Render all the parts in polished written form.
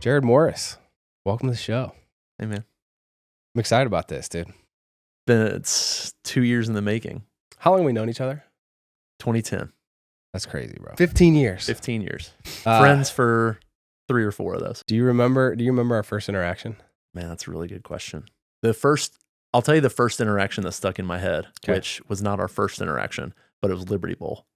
Jared Morris, welcome to the show. Hey, man. I'm excited about this, dude. It's 2 years in the making. How long have we known each other? 2010. That's crazy, bro. 15 years. 15 years. Friends for 3 or 4 of those. Do you remember our first interaction? Man, that's a really good question. I'll tell you the first interaction that stuck in my head, which was not our first interaction, but it was Liberty Bowl.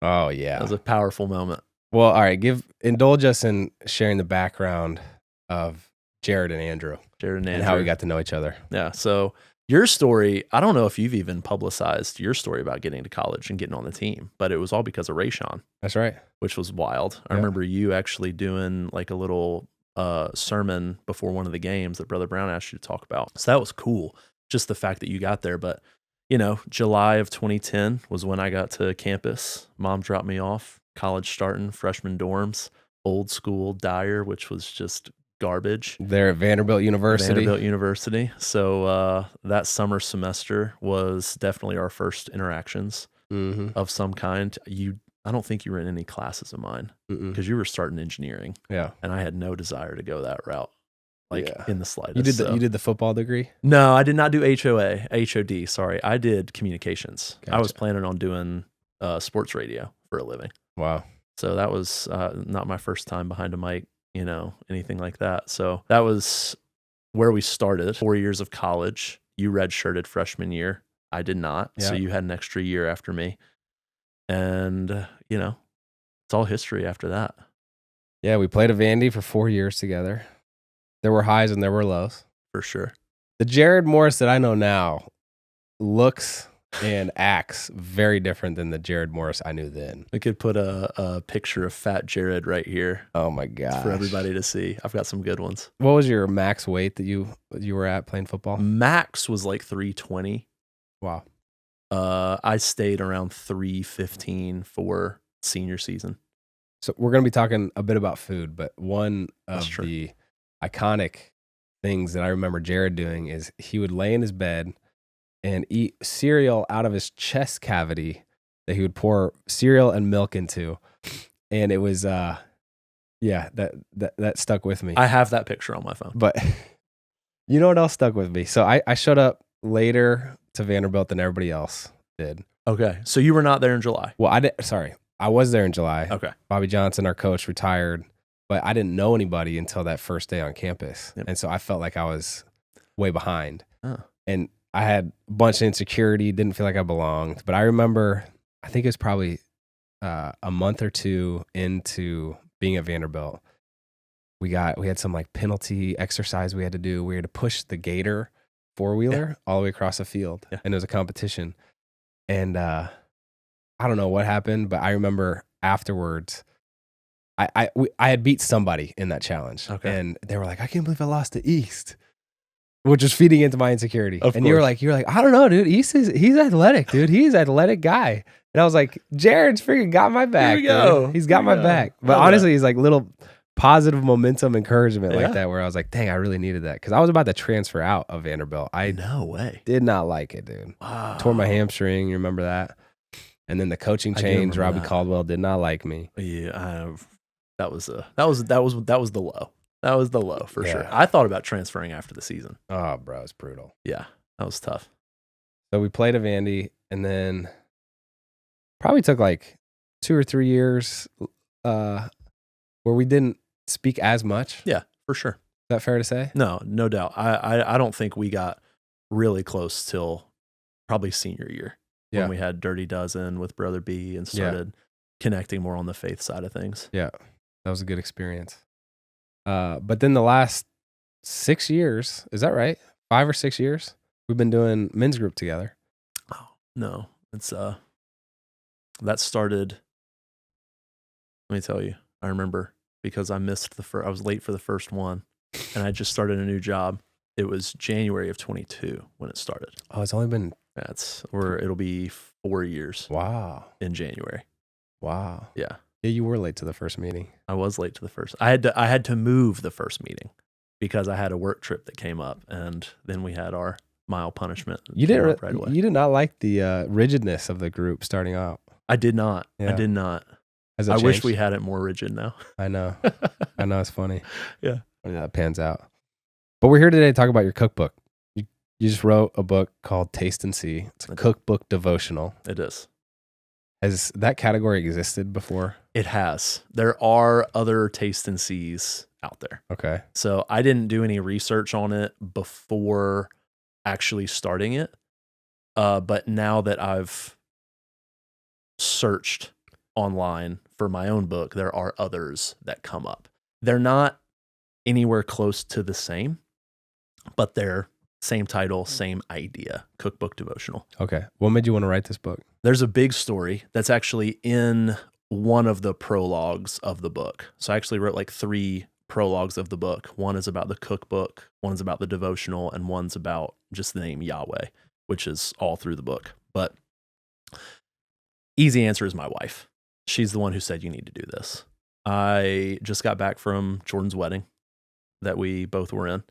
Oh, yeah. That was a powerful moment. Well, all right. Indulge us in sharing the background of Jared and Andrew. And how we got to know each other. Yeah. So your story, I don't know if you've even publicized your story about getting to college and getting on the team, but it was all because of Rayshawn. That's right. Which was wild. I remember you actually doing like a little sermon before one of the games that Brother Brown asked you to talk about. So that was cool. Just the fact that you got there. But, July of 2010 was when I got to campus. Mom dropped me off, college starting, freshman dorms, old school Dyer, which was just garbage. There at Vanderbilt University. So that summer semester was definitely our first interactions of some kind. I don't think you were in any classes of mine because you were starting engineering. Yeah. And I had no desire to go that route, in the slightest. You did the football degree? No, I did not do HOD, sorry. I did communications. Gotcha. I was planning on doing sports radio for a living. Wow. So that was not my first time behind a mic, anything like that. So that was where we started. 4 years of college. You redshirted freshman year. I did not. Yeah. So you had an extra year after me. And, it's all history after that. Yeah, we played a Vandy for 4 years together. There were highs and there were lows. For sure. The Jared Morris that I know now looks and acts very different than the Jared Morris I knew then. We could put a picture of Fat Jared right here. Oh my gosh. For everybody to see. I've got some good ones. What was your max weight that you were at playing football? Max was like 320. Wow. I stayed around 315 for senior season. So we're going to be talking a bit about food, but one of the iconic things that I remember Jared doing is he would lay in his bed and eat cereal out of his chest cavity that he would pour cereal and milk into. And it was, that stuck with me. I have that picture on my phone. But you know what else stuck with me? So I showed up later to Vanderbilt than everybody else did. Okay. So you were not there in July. Well, I was there in July. Okay. Bobby Johnson, our coach, retired, but I didn't know anybody until that first day on campus. Yep. And so I felt like I was way behind. Oh. And I had a bunch of insecurity, didn't feel like I belonged. But I remember, I think it was probably a month or two into being at Vanderbilt. We had some like penalty exercise we had to do. We had to push the Gator four-wheeler all the way across the field. Yeah. And it was a competition. And I don't know what happened, but I remember afterwards, I had beat somebody in that challenge. Okay. And they were like, I can't believe I lost to East, which was feeding into my insecurity. Of and course. you're like, I don't know, dude. He's athletic, dude. He's an athletic guy. And I was like, Jared's freaking got my back. Here we go. Dude. He's got my back. But honestly, he's like little positive momentum encouragement like that, where I was like, dang, I really needed that. Because I was about to transfer out of Vanderbilt. No way. Did not like it, dude. Wow. Tore my hamstring. You remember that? And then the coaching change. Robbie Caldwell did not like me. Yeah, that was the low. That was the low for sure. I thought about transferring after the season. Oh, bro, it's brutal. Yeah, that was tough. So we played a Vandy, and then probably took like 2 or 3 years where we didn't speak as much. Yeah, for sure. Is that fair to say? No doubt. I don't think we got really close till probably senior year when we had Dirty Dozen with Brother B and started connecting more on the faith side of things. Yeah, that was a good experience. But then the last 6 years, is that right? 5 or 6 years, we've been doing men's group together. Oh, no. It's that started, let me tell you, I remember because I missed I was late for the first one and I just started a new job. It was January of 22 when it started. Oh, it's only been it'll be 4 years. Wow. In January. Wow. Yeah. Yeah, you were late to the first meeting. I was late to the first. I had to move the first meeting because I had a work trip that came up, and then we had our mile punishment. You didn't right away. You did not like the rigidness of the group starting out. I did not. Yeah. I did not. I wish we had it more rigid now. I know. I know, it's funny. Yeah. Funny how that pans out. But we're here today to talk about your cookbook. You just wrote a book called Taste and See. It's a cookbook devotional. It is. Has that category existed before? It has. There are other taste and sees out there. Okay. So I didn't do any research on it before actually starting it. But now that I've searched online for my own book, there are others that come up. They're not anywhere close to the same, but they're same title, same idea, cookbook devotional. Okay. What made you want to write this book? There's a big story that's actually in one of the prologues of the book. So I actually wrote like 3 prologues of the book. One is about the cookbook, one's about the devotional, and one's about just the name Yahweh, which is all through the book. But easy answer is my wife. She's the one who said, you need to do this. I just got back from Jordan's wedding that we both were in,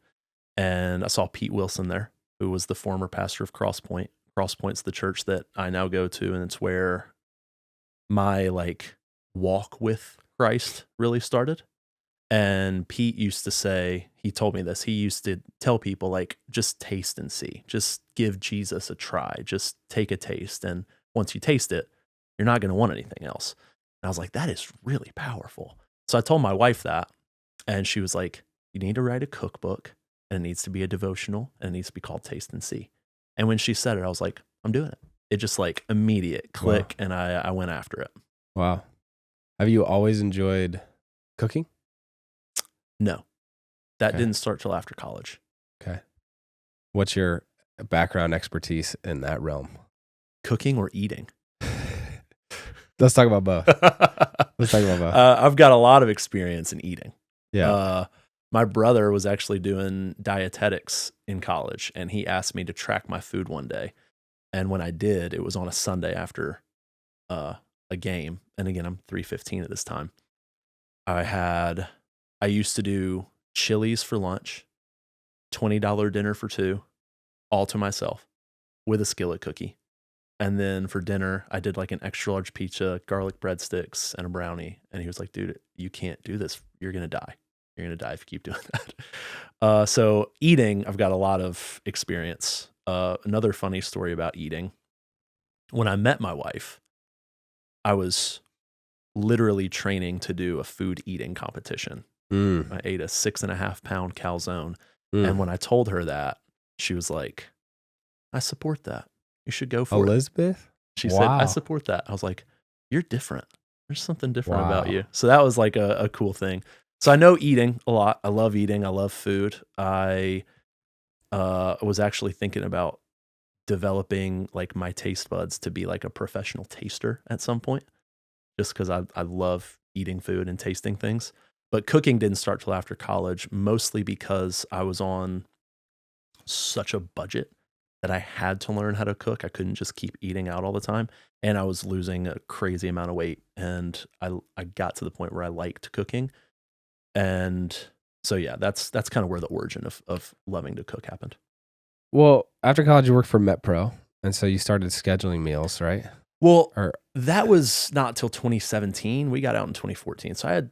and I saw Pete Wilson there, who was the former pastor of Crosspoint. Crosspoint's the church that I now go to, and it's where my walk with Christ really started. And Pete used to say, he told me this, he used to tell people just taste and see, just give Jesus a try, just take a taste. And once you taste it, you're not going to want anything else. And I was like, that is really powerful. So I told my wife that, and she was like, you need to write a cookbook, and it needs to be a devotional, and it needs to be called Taste and See. And when she said it, I was like, I'm doing it. It just immediate click. Wow. And I went after it. Wow. Have you always enjoyed cooking? No, that didn't start till after college. Okay. What's your background expertise in that realm? Cooking or eating? Let's talk about both. I've got a lot of experience in eating. Yeah. My brother was actually doing dietetics in college, and he asked me to track my food one day. And when I did, it was on a Sunday after a game. And again, I'm 315 at this time. I used to do Chili's for lunch, $20 dinner for 2, all to myself with a skillet cookie. And then for dinner, I did an extra large pizza, garlic breadsticks, and a brownie. And he was like, dude, you can't do this. You're going to die. You're going to die if you keep doing that. So eating, I've got a lot of experience. Another funny story about eating. When I met my wife, I was literally training to do a food eating competition. I ate a 6.5 pound calzone. And when I told her that, she was like, I support that. You should go for Elizabeth? She said, I support that. I was like, you're different. There's something different about you. So that was a cool thing. So I know eating a lot. I love eating. I love food. I was actually thinking about developing my taste buds to be a professional taster at some point, just because I love eating food and tasting things. But cooking didn't start till after college, mostly because I was on such a budget that I had to learn how to cook. I couldn't just keep eating out all the time. And I was losing a crazy amount of weight. And I got to the point where I liked cooking. And so, yeah, that's kind of where the origin of loving to cook happened. Well, after college, you worked for MetPro. And so you started scheduling meals, right? Well, that was not till 2017. We got out in 2014. So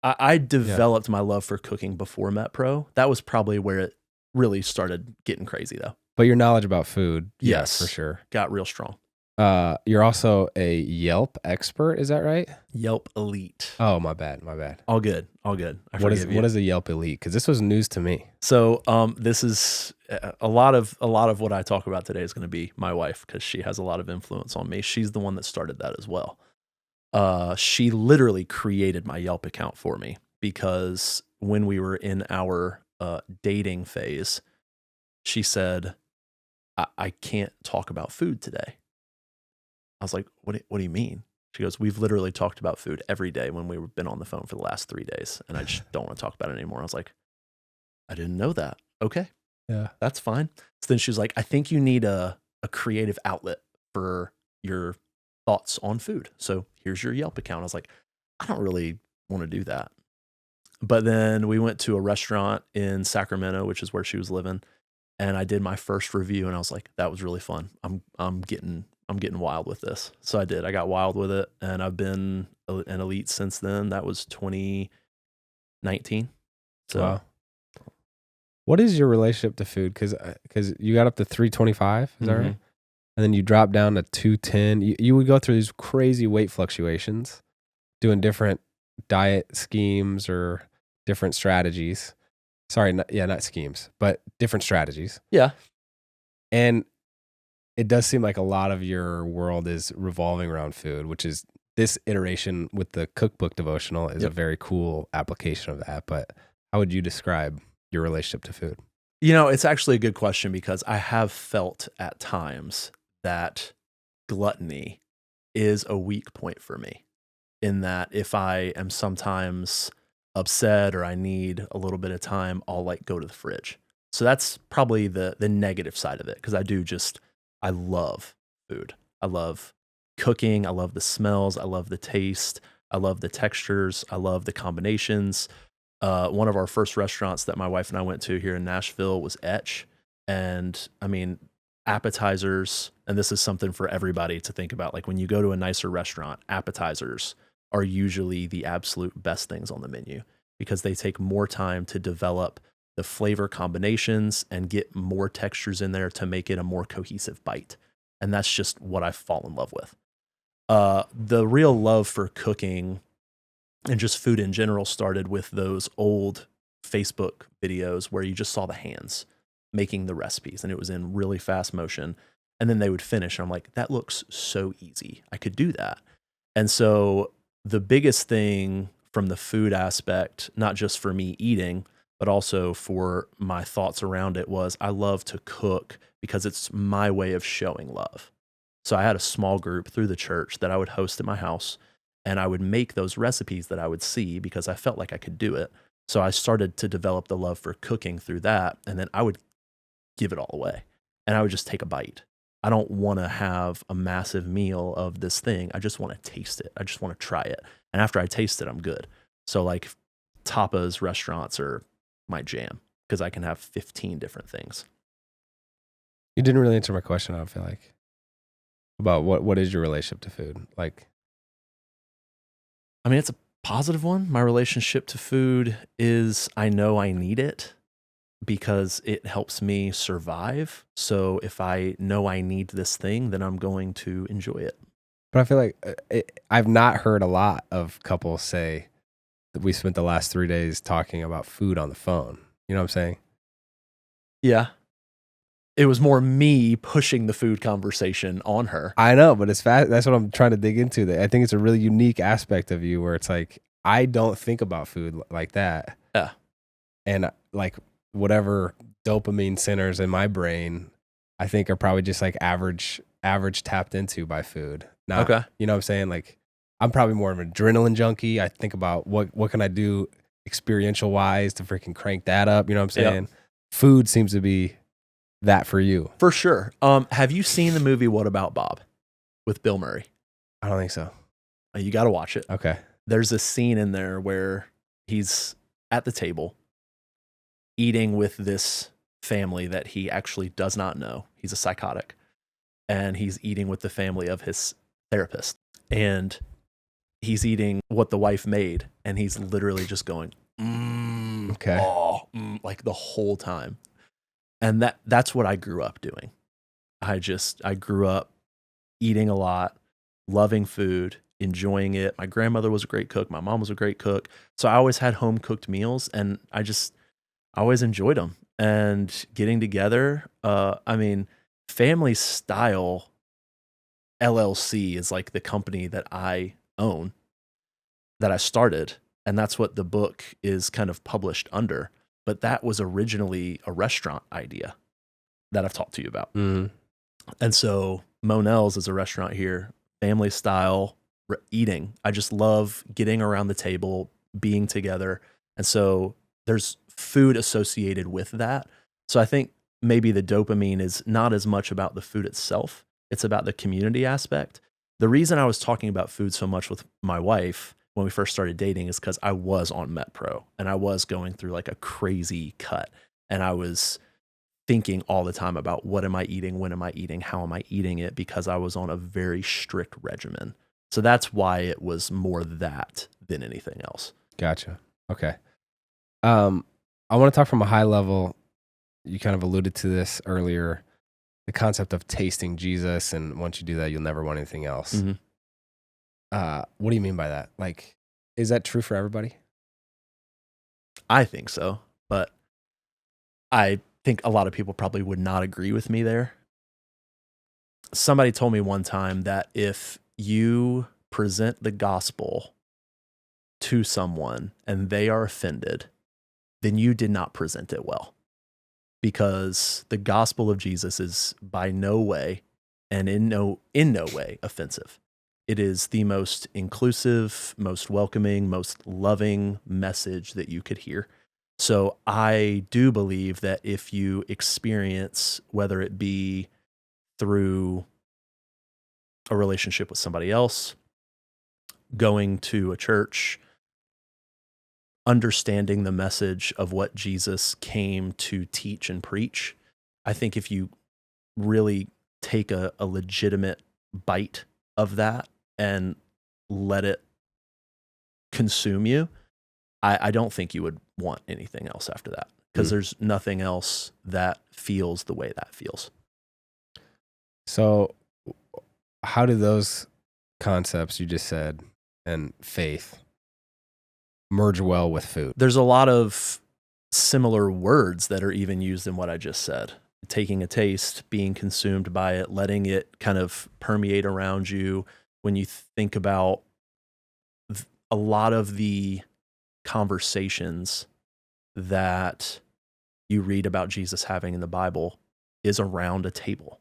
I developed my love for cooking before MetPro. That was probably where it really started getting crazy, though. But your knowledge about food, yes, for sure, got real strong. You're also a Yelp expert, is that right? Yelp Elite. Oh, my bad. All good. What is a Yelp Elite? Because this was news to me. So, this is a lot of what I talk about today is going to be my wife, because she has a lot of influence on me. She's the one that started that as well. She literally created my Yelp account for me, because when we were in our dating phase, she said, I can't talk about food today. I was like, what do you mean? She goes, we've literally talked about food every day when we've been on the phone for the last 3 days, and I just don't want to talk about it anymore. I was like, I didn't know that. Okay. Yeah. That's fine. So then she was like, I think you need a creative outlet for your thoughts on food. So here's your Yelp account. I was like, I don't really want to do that. But then we went to a restaurant in Sacramento, which is where she was living. And I did my first review, and I was like, that was really fun. I'm getting wild with this. So I did. I got wild with it, and I've been an elite since then. That was 2019. So wow. What is your relationship to food? Because you got up to 325, is that right? Mhm. And then you dropped down to 210. You would go through these crazy weight fluctuations, doing different diet schemes or different strategies. Sorry, not schemes, but different strategies. Yeah. And it does seem like a lot of your world is revolving around food, which is this iteration with the cookbook devotional is a Yep. very cool application of that. But how would you describe your relationship to food? It's actually a good question because I have felt at times that gluttony is a weak point for me. In that if I am sometimes upset or I need a little bit of time, I'll like go to the fridge. So that's probably the negative side of it because I love food. I love cooking. I love the smells. I love the taste. I love the textures. I love the combinations. One of our first restaurants that my wife and I went to here in Nashville was Etch. And I mean, appetizers, and this is something for everybody to think about. Like when you go to a nicer restaurant, appetizers are usually the absolute best things on the menu because they take more time to develop the flavor combinations and get more textures in there to make it a more cohesive bite. And that's just what I fall in love with. The real love for cooking and just food in general started with those old Facebook videos where you just saw the hands making the recipes and it was in really fast motion. And then they would finish. And I'm like, that looks so easy. I could do that. And so the biggest thing from the food aspect, not just for me eating, but also for my thoughts around it was I love to cook because it's my way of showing love. So I had a small group through the church that I would host at my house and I would make those recipes that I would see because I felt like I could do it. So I started to develop the love for cooking through that. And then I would give it all away and I would just take a bite. I don't want to have a massive meal of this thing. I just want to taste it. I just want to try it. And after I taste it, I'm good. So like tapas restaurants are my jam because I can have 15 different things. You didn't really answer my question, I don't feel like. About what is your relationship to food? Like, I mean, it's a positive one. My relationship to food is I know I need it because it helps me survive. So if I know I need this thing, then I'm going to enjoy it. but I feel like I've not heard a lot of couples say that we spent the last 3 days talking about food on the phone. You know what I'm saying? Yeah. It was more me pushing the food conversation on her. I know, but it's fast. That's what I'm trying to dig into. I think it's a really unique aspect of you where it's like, I don't think about food like that. Yeah. And like whatever dopamine centers in my brain, I think are probably just like average tapped into by food. Not, Okay. you know what I'm saying? Like I'm probably more of an adrenaline junkie. I think about what can I do experiential wise to freaking crank that up. You know what I'm Yep. saying? Food seems to be that for you. For sure. Have you seen the movie What About Bob with Bill Murray? I don't think so. You got to watch it. Okay. There's a scene in there where he's at the table eating with this family that he actually does not know. He's a psychotic. And he's eating with the family of his therapist. And he's eating what the wife made. And he's literally just going, Okay. like the whole time. And that's what I grew up doing. I grew up eating a lot, loving food, enjoying it. My grandmother was a great cook. My mom was a great cook. So I always had home cooked meals and I always enjoyed them. And getting together, Family Style LLC is like the company that I own, that I started. And that's what the book is kind of published under. But that was originally a restaurant idea that I've talked to you about. Mm-hmm. And so Monell's is a restaurant here, family style eating. I just love getting around the table, being together. And so there's food associated with that. So I think maybe the dopamine is not as much about the food itself. It's about the community aspect. The reason I was talking about food so much with my wife when we first started dating is because I was on MetPro and I was going through like a crazy cut. And I was thinking all the time about what am I eating, when am I eating, how am I eating it, because I was on a very strict regimen. So that's why it was more that than anything else. Gotcha. Okay. I want to talk from a high level you kind of alluded to this earlier, the concept of tasting Jesus, and once you do that, you'll never want anything else. Mm-hmm. What do you mean by that? Like, is that true for everybody? I think so, but I think a lot of people probably would not agree with me there. Somebody told me one time that if you present the gospel to someone and they are offended, then you did not present it well. Because the gospel of Jesus is by no way and in no way offensive. It is the most inclusive, most welcoming, most loving message that you could hear. So I do believe that if you experience, whether it be through a relationship with somebody else, going to a church, understanding the message of what Jesus came to teach and preach, I think if you really take a legitimate bite of that and let it consume you, I don't think you would want anything else after that, because there's nothing else that feels the way that feels. So how do those concepts you just said and faith merge well with food? There's a lot of similar words that are even used in what I just said. Taking a taste, being consumed by it, letting it kind of permeate around you. When you think about a lot of the conversations that you read about Jesus having in the Bible is around a table.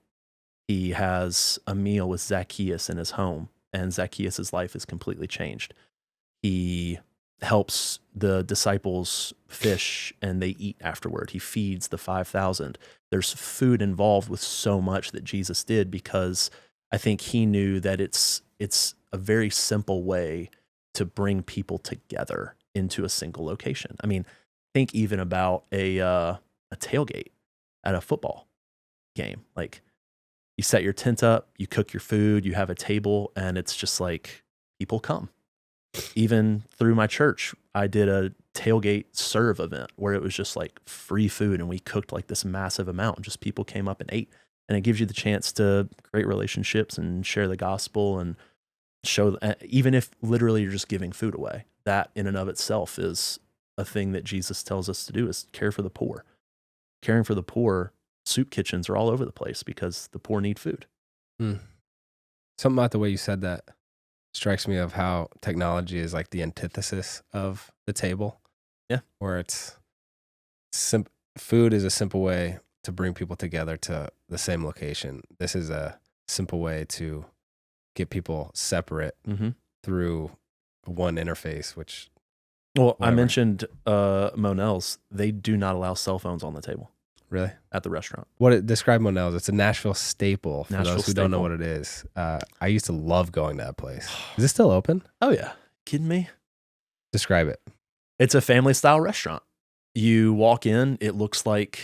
He has a meal with Zacchaeus in his home, and Zacchaeus' life is completely changed. He helps the disciples fish and they eat afterward. He feeds the 5,000. There's food involved with so much that Jesus did, because I think he knew that it's a very simple way to bring people together into a single location. I mean, think even about a tailgate at a football game. Like, you set your tent up, you cook your food, you have a table, and it's just like people come. Even through my church, I did a tailgate serve event where it was just like free food, and we cooked like this massive amount, and just people came up and ate. And it gives you the chance to create relationships and share the gospel and show, even if literally you're just giving food away, that in and of itself is a thing that Jesus tells us to do, is care for the poor. Caring for the poor, soup kitchens are all over the place because the poor need food. Something about the way you said that strikes me of how technology is like the antithesis of the table. Yeah. Where it's food is a simple way to bring people together to the same location. This is a simple way to get people separate through one interface, which... Well, whatever. I mentioned Monell's. They do not allow cell phones on the table. Really? At the restaurant. Describe Monell's. It's a Nashville staple for those who don't know what it is. I used to love going to that place. Is it still open? Oh, yeah. Kidding me? Describe it. It's a family-style restaurant. You walk in, it looks like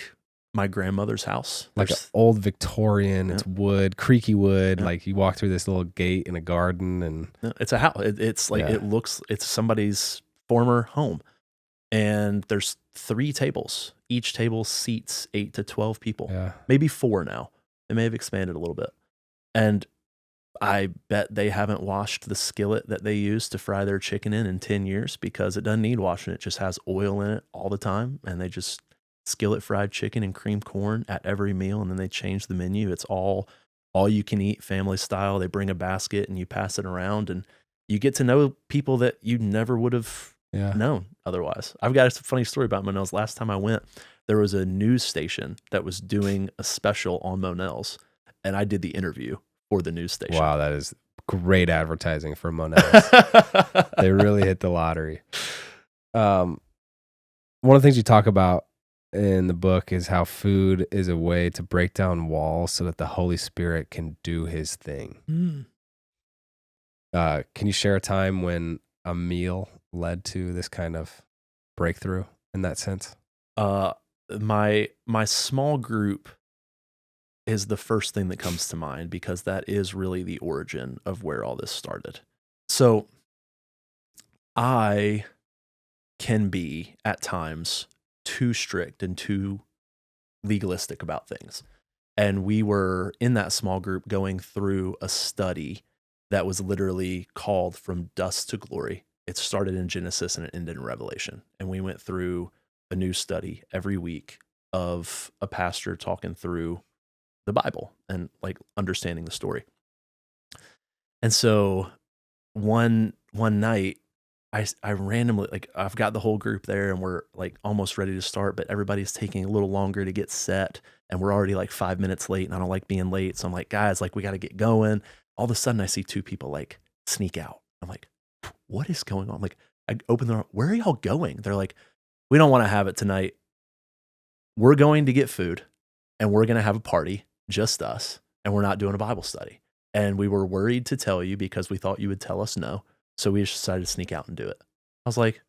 my grandmother's house. Like an old Victorian, it's wood, creaky wood. Like you walk through this little gate in a garden, and it's a house. It's like, it's somebody's former home. And there's 3 tables. Each table seats 8 to 12 people. Yeah. Maybe 4 now. They may have expanded a little bit. And I bet they haven't washed the skillet that they use to fry their chicken in 10 years, because it doesn't need washing. It just has oil in it all the time. And they just skillet fried chicken and creamed corn at every meal. And then they change the menu. It's all you can eat, family style. They bring a basket and you pass it around, and you get to know people that you never would have known otherwise. I've got a funny story about Monell's. Last time I went, there was a news station that was doing a special on Monell's, and I did the interview for the news station. Wow, that is great advertising for Monell's. They really hit the lottery. One of the things you talk about in the book is how food is a way to break down walls so that the Holy Spirit can do his thing. Can you share a time when a meal led to this kind of breakthrough in that sense? My small group is the first thing that comes to mind, because that is really the origin of where all this started. So I can be at times too strict and too legalistic about things. And we were in that small group going through a study that was literally called From Dust to Glory. It started in Genesis and it ended in Revelation. And we went through a new study every week of a pastor talking through the Bible and like understanding the story. And so one night, I randomly, like, I've got the whole group there and we're like almost ready to start, but everybody's taking a little longer to get set and we're already like 5 minutes late and I don't like being late. So I'm like, guys, like we got to get going. All of a sudden I see two people like sneak out. I'm like, what is going on? Like I open the door, where are y'all going? They're like, we don't want to have it tonight. We're going to get food and we're going to have a party, just us, and we're not doing a Bible study. And we were worried to tell you because we thought you would tell us no. So we just decided to sneak out and do it. I was like,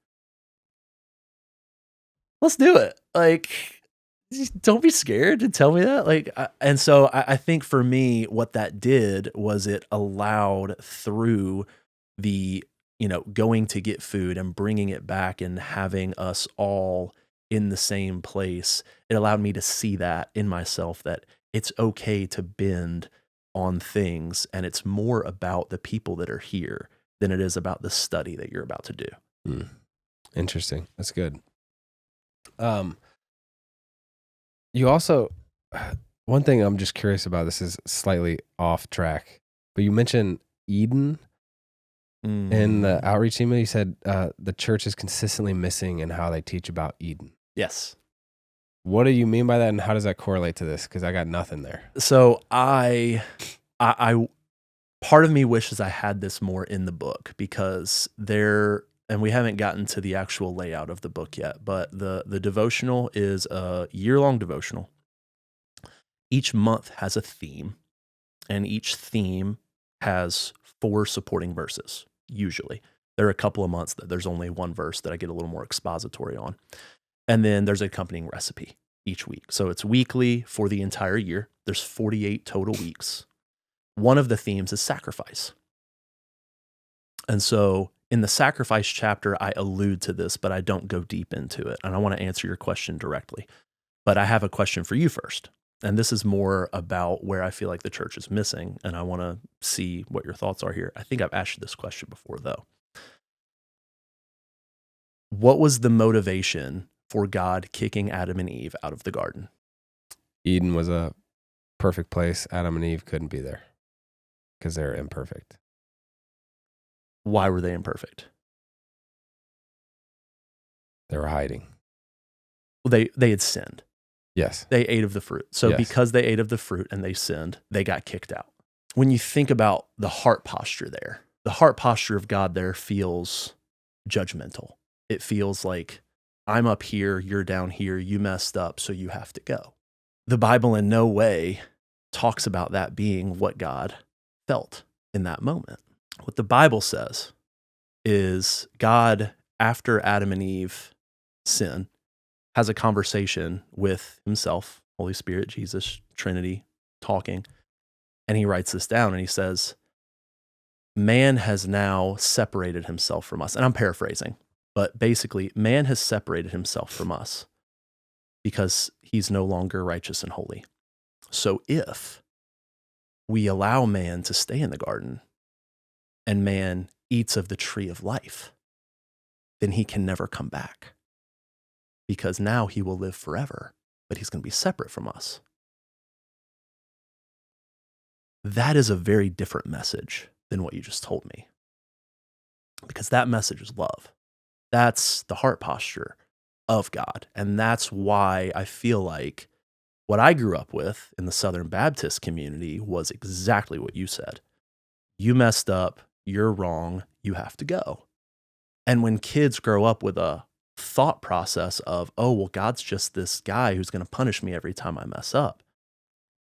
let's do it. Like, don't be scared to tell me that. Like, and so I think for me, what that did was it allowed through the, going to get food and bringing it back and having us all in the same place. It allowed me to see that in myself, that it's okay to bend on things. And it's more about the people that are here than it is about the study that you're about to do. Interesting. That's good. You also, one thing I'm just curious about, this is slightly off track, but you mentioned Eden in the outreach email. You said the church is consistently missing in how they teach about Eden. Yes. What do you mean by that, and how does that correlate to this? Because I got nothing there. So I part of me wishes I had this more in the book, because and we haven't gotten to the actual layout of the book yet, but the devotional is a year-long devotional. Each month has a theme, and each theme has 4 supporting verses, usually. There are a couple of months that there's only one verse that I get a little more expository on. And then there's an accompanying recipe each week. So it's weekly for the entire year. There's 48 total weeks. One of the themes is sacrifice. And so in the sacrifice chapter, I allude to this, but I don't go deep into it. And I want to answer your question directly. But I have a question for you first. And this is more about where I feel like the church is missing. And I want to see what your thoughts are here. I think I've asked you this question before, though. What was the motivation for God kicking Adam and Eve out of the garden? Eden was a perfect place. Adam and Eve couldn't be there because they're imperfect. Why were they imperfect? They were hiding. Well, they had sinned. Yes. They ate of the fruit. So Yes. Because they ate of the fruit and they sinned, they got kicked out. When you think about the heart posture there, the heart posture of God there feels judgmental. It feels like, I'm up here, you're down here, you messed up, so you have to go. The Bible in no way talks about that being what God felt in that moment. What the Bible says is God, after Adam and Eve sin, has a conversation with himself, Holy Spirit, Jesus, Trinity, talking, and he writes this down and he says, man has now separated himself from us. And I'm paraphrasing, but basically, man has separated himself from us because he's no longer righteous and holy. So if we allow man to stay in the garden and man eats of the tree of life, then he can never come back, because now he will live forever, but he's going to be separate from us. That is a very different message than what you just told me, because that message is love. That's the heart posture of God. And that's why I feel like what I grew up with in the Southern Baptist community was exactly what you said. You messed up, you're wrong, you have to go. And when kids grow up with a thought process of, oh, well, God's just this guy who's going to punish me every time I mess up,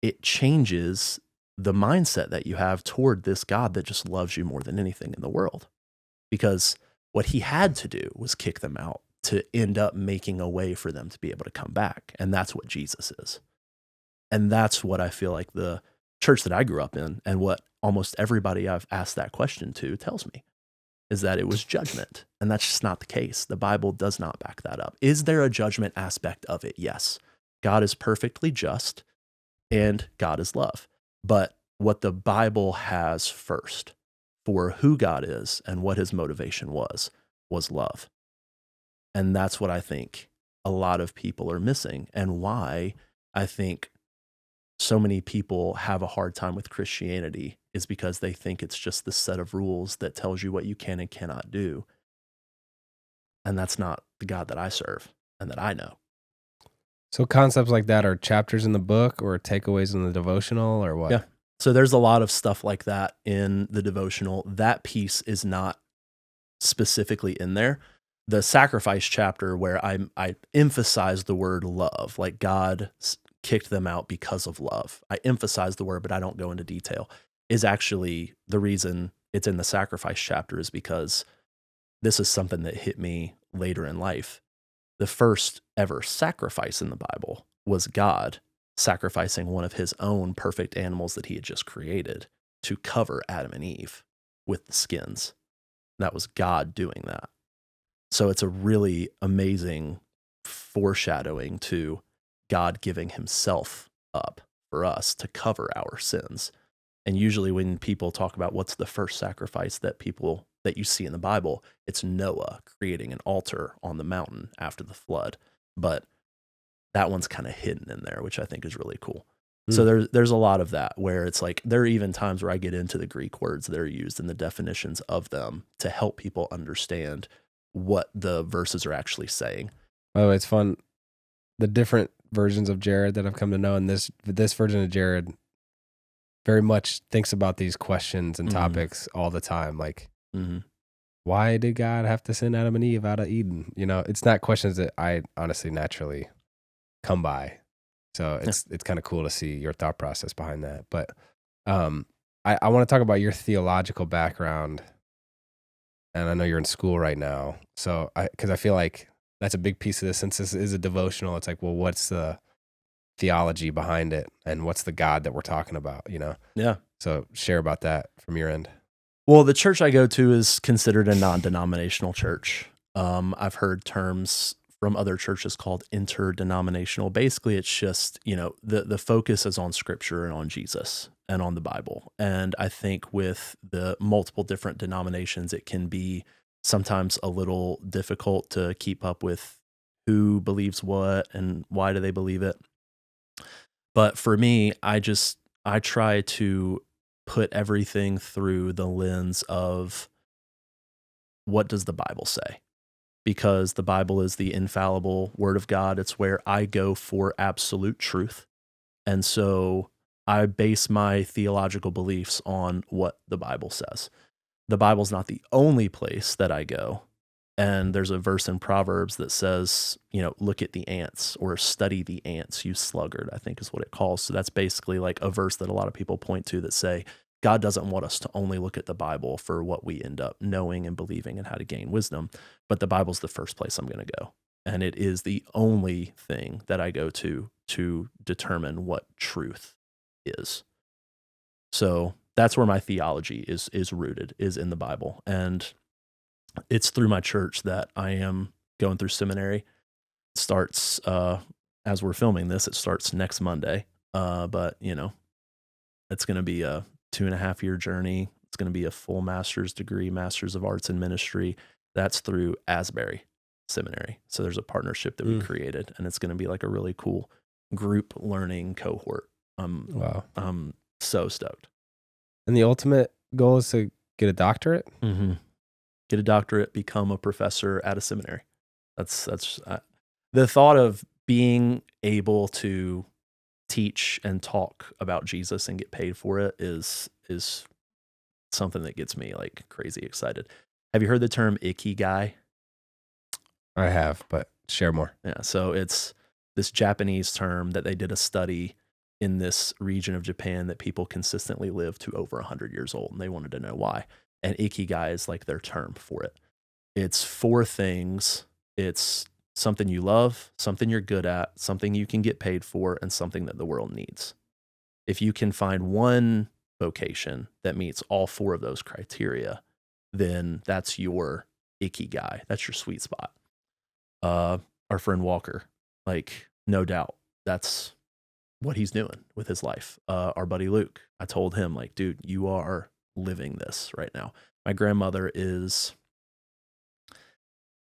it changes the mindset that you have toward this God that just loves you more than anything in the world. Because what he had to do was kick them out to end up making a way for them to be able to come back. And that's what Jesus is. And that's what I feel like the church that I grew up in, and what almost everybody I've asked that question to tells me, is that it was judgment. And that's just not the case. The Bible does not back that up. Is there a judgment aspect of it? Yes. God is perfectly just and God is love. But what the Bible has first for who God is and what his motivation was love. And that's what I think a lot of people are missing, and why I think so many people have a hard time with Christianity is because they think it's just the set of rules that tells you what you can and cannot do. And that's not the God that I serve and that I know. So concepts like that are chapters in the book or takeaways in the devotional or what? Yeah. So there's a lot of stuff like that in the devotional. That piece is not specifically in there. The sacrifice chapter, where I emphasize the word love, like God kicked them out because of love. I emphasize the word, but I don't go into detail, is actually the reason it's in the sacrifice chapter, is because this is something that hit me later in life. The first ever sacrifice in the Bible was God sacrificing one of his own perfect animals that he had just created to cover Adam and Eve with the skins. That was God doing that. So it's a really amazing foreshadowing to God giving himself up for us to cover our sins. And usually when people talk about what's the first sacrifice that you see in the Bible, it's Noah creating an altar on the mountain after the flood. But that one's kind of hidden in there, which I think is really cool. So there's a lot of that where it's like, there are even times where I get into the Greek words that are used and the definitions of them to help people understand what the verses are actually saying. By the way, it's fun. The different versions of Jared that I've come to know, and this version of Jared very much thinks about these questions and topics all the time. Like, why did God have to send Adam and Eve out of Eden? You know, it's not questions that I honestly naturally come by. So it's kind of cool to see your thought process behind that. But I want to talk about your theological background. And I know you're in school right now. So because I feel like that's a big piece of this. Since this is a devotional, it's like, well, what's the theology behind it? And what's the God that we're talking about, you know? Yeah. So share about that from your end. Well, the church I go to is considered a non-denominational church. I've heard terms from other churches called interdenominational. Basically, it's just, the focus is on Scripture and on Jesus and on the Bible. And I think with the multiple different denominations, it can be sometimes a little difficult to keep up with who believes what and why do they believe it. But for me, I try to put everything through the lens of, what does the Bible say? Because the Bible is the infallible word of God. It's where I go for absolute truth. And so I base my theological beliefs on what the Bible says. The Bible's not the only place that I go. And there's a verse in Proverbs that says, look at the ants, or study the ants, you sluggard, I think is what it calls. So that's basically like a verse that a lot of people point to that say, God doesn't want us to only look at the Bible for what we end up knowing and believing and how to gain wisdom, but the Bible's the first place I'm going to go. And it is the only thing that I go to determine what truth is. So that's where my theology is rooted, is in the Bible. And it's through my church that I am going through seminary. It starts, as we're filming this, it starts next Monday. But, it's going to be a 2.5-year journey. It's going to be a full master's degree, Master's of Arts in Ministry. That's through Asbury Seminary. So there's a partnership that we created, and it's going to be like a really cool group learning cohort. Wow. I'm so stoked. And the ultimate goal is to get a doctorate? Mm-hmm. Get a doctorate, become a professor at a seminary. That's the thought of being able to teach and talk about Jesus and get paid for it is something that gets me like crazy excited. Have you heard the term ikigai? I have, but share more. Yeah, so it's this Japanese term that they did a study in this region of Japan that people consistently live to over 100 years old, and they wanted to know why. And ikigai is like their term for it. It's 4 things. It's something you love, something you're good at, something you can get paid for, and something that the world needs. If you can find one vocation that meets all 4 of those criteria, then that's your ikigai. That's your sweet spot. Our friend Walker, like, no doubt, that's what he's doing with his life. Our buddy Luke, I told him, like, dude, you are living this right now. My grandmother is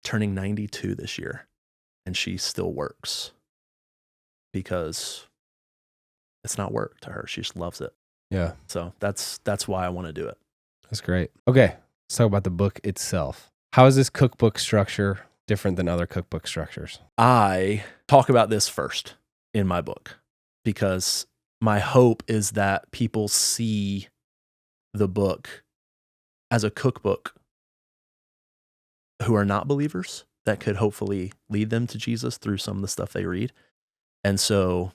turning 92 this year, and she still works because it's not work to her. She just loves it. Yeah. So that's why I want to do it. That's great. Okay. Let's talk about the book itself. How is this cookbook structure different than other cookbook structures? I talk about this first in my book because my hope is that people see the book as a cookbook who are not believers that could hopefully lead them to Jesus through some of the stuff they read. And so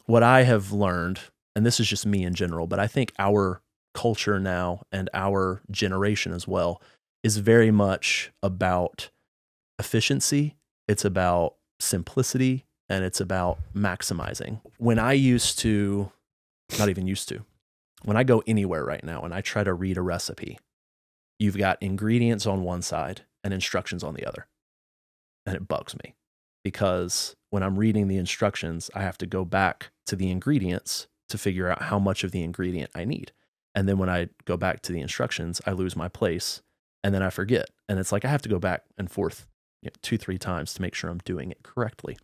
what I have learned, and this is just me in general, but I think our culture now and our generation as well is very much about efficiency. It's about simplicity, and it's about maximizing. When I used to, not even used to, when I go anywhere right now and I try to read a recipe, you've got ingredients on one side and instructions on the other. And it bugs me because when I'm reading the instructions, I have to go back to the ingredients to figure out how much of the ingredient I need. And then when I go back to the instructions, I lose my place and then I forget. And it's like I have to go back and forth 2-3 times to make sure I'm doing it correctly.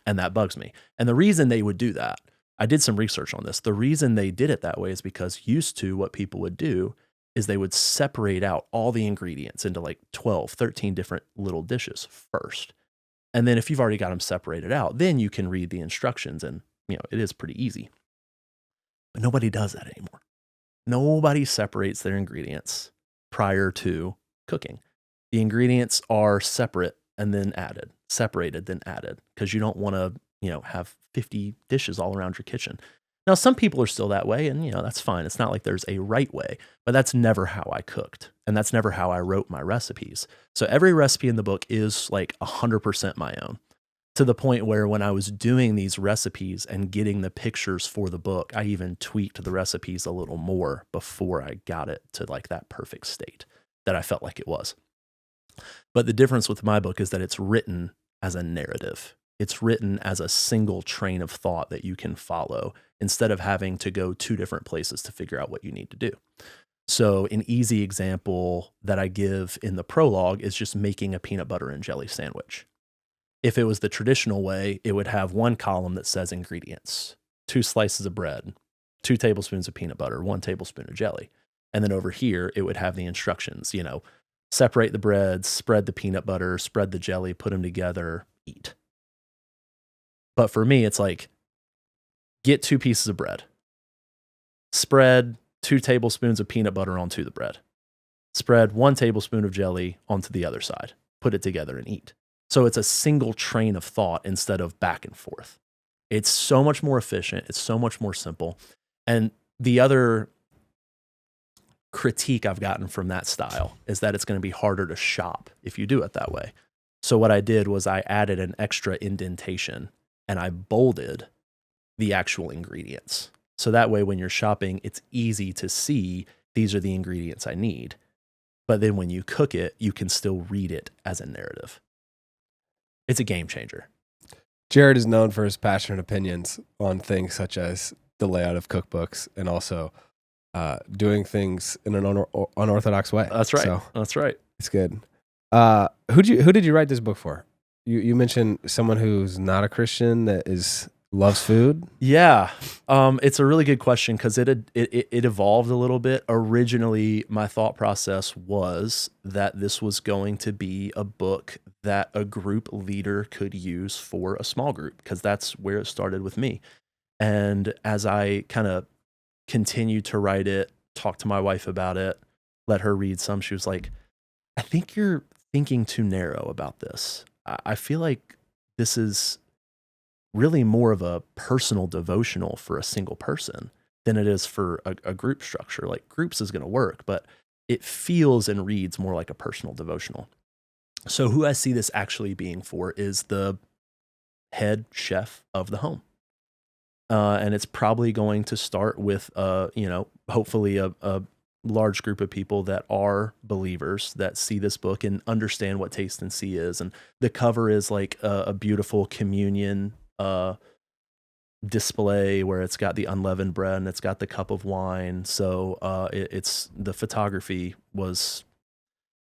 And that bugs me. And the reason they would do that, I did some research on this. The reason they did it that way is because used to what people would do is they would separate out all the ingredients into like 12, 13 different little dishes first. And then if you've already got them separated out, then you can read the instructions and, it is pretty easy. But nobody does that anymore. Nobody separates their ingredients prior to cooking. The ingredients are separate and then added, separated, then added, because you don't want to, have 50 dishes all around your kitchen. Now, some people are still that way, and, that's fine. It's not like there's a right way, but that's never how I cooked, and that's never how I wrote my recipes. So every recipe in the book is like 100% my own, to the point where when I was doing these recipes and getting the pictures for the book, I even tweaked the recipes a little more before I got it to like that perfect state that I felt like it was. But the difference with my book is that it's written as a narrative. It's written as a single train of thought that you can follow instead of having to go 2 different places to figure out what you need to do. So an easy example that I give in the prologue is just making a peanut butter and jelly sandwich. If it was the traditional way, it would have one column that says ingredients, 2 slices of bread, 2 tablespoons of peanut butter, 1 tablespoon of jelly. And then over here, it would have the instructions, separate the bread, spread the peanut butter, spread the jelly, put them together, eat. But for me, it's like, get 2 pieces of bread, spread 2 tablespoons of peanut butter onto the bread, spread 1 tablespoon of jelly onto the other side, put it together and eat. So it's a single train of thought instead of back and forth. It's so much more efficient. It's so much more simple. And the other critique I've gotten from that style is that it's going to be harder to shop if you do it that way. So what I did was I added an extra indentation and I bolded the actual ingredients. So that way, when you're shopping, it's easy to see these are the ingredients I need. But then when you cook it, you can still read it as a narrative. It's a game changer. Jared is known for his passionate opinions on things such as the layout of cookbooks and also doing things in an unorthodox way. That's right. So that's right. It's good. Who did you write this book for? You mentioned someone who's not a Christian that loves food. Yeah, it's a really good question because it evolved a little bit. Originally, my thought process was that this was going to be a book that a group leader could use for a small group because that's where it started with me. And as I kind of continued to write it, talk to my wife about it, let her read some, she was like, I think you're thinking too narrow about this. I feel like this is really more of a personal devotional for a single person than it is for a group structure. Like groups is going to work, but it feels and reads more like a personal devotional. So who I see this actually being for is the head chef of the home. And it's probably going to start with, hopefully a large group of people that are believers that see this book and understand what taste and see is. And the cover is like a beautiful communion display where it's got the unleavened bread and it's got the cup of wine. So it's the photography was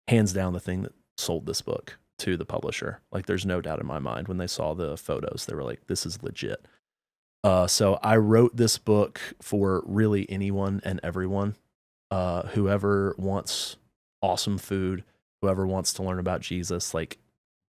hands down the thing that sold this book to the publisher. Like, there's no doubt in my mind when they saw the photos, they were like, this is legit. So I wrote this book for really anyone and everyone, whoever wants awesome food, whoever wants to learn about Jesus, like,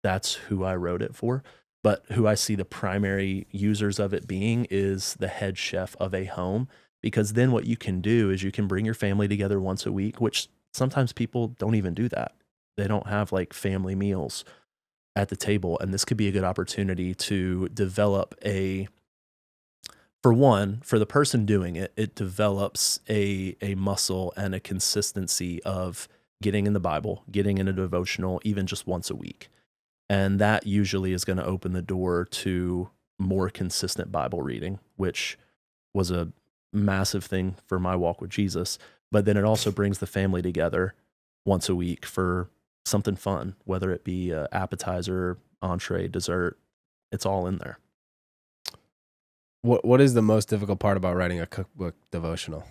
that's who I wrote it for. But who I see the primary users of it being is the head chef of a home, because then what you can do is you can bring your family together once a week, which sometimes people don't even do that. They don't have like family meals at the table. And this could be a good opportunity to develop for the person doing it, it develops a muscle and a consistency of getting in the Bible, getting in a devotional, even just once a week. And that usually is going to open the door to more consistent Bible reading, which was a massive thing for my walk with Jesus. But then it also brings the family together once a week for something fun, whether it be an appetizer, entree, dessert. It's all in there. What is the most difficult part about writing a cookbook devotional?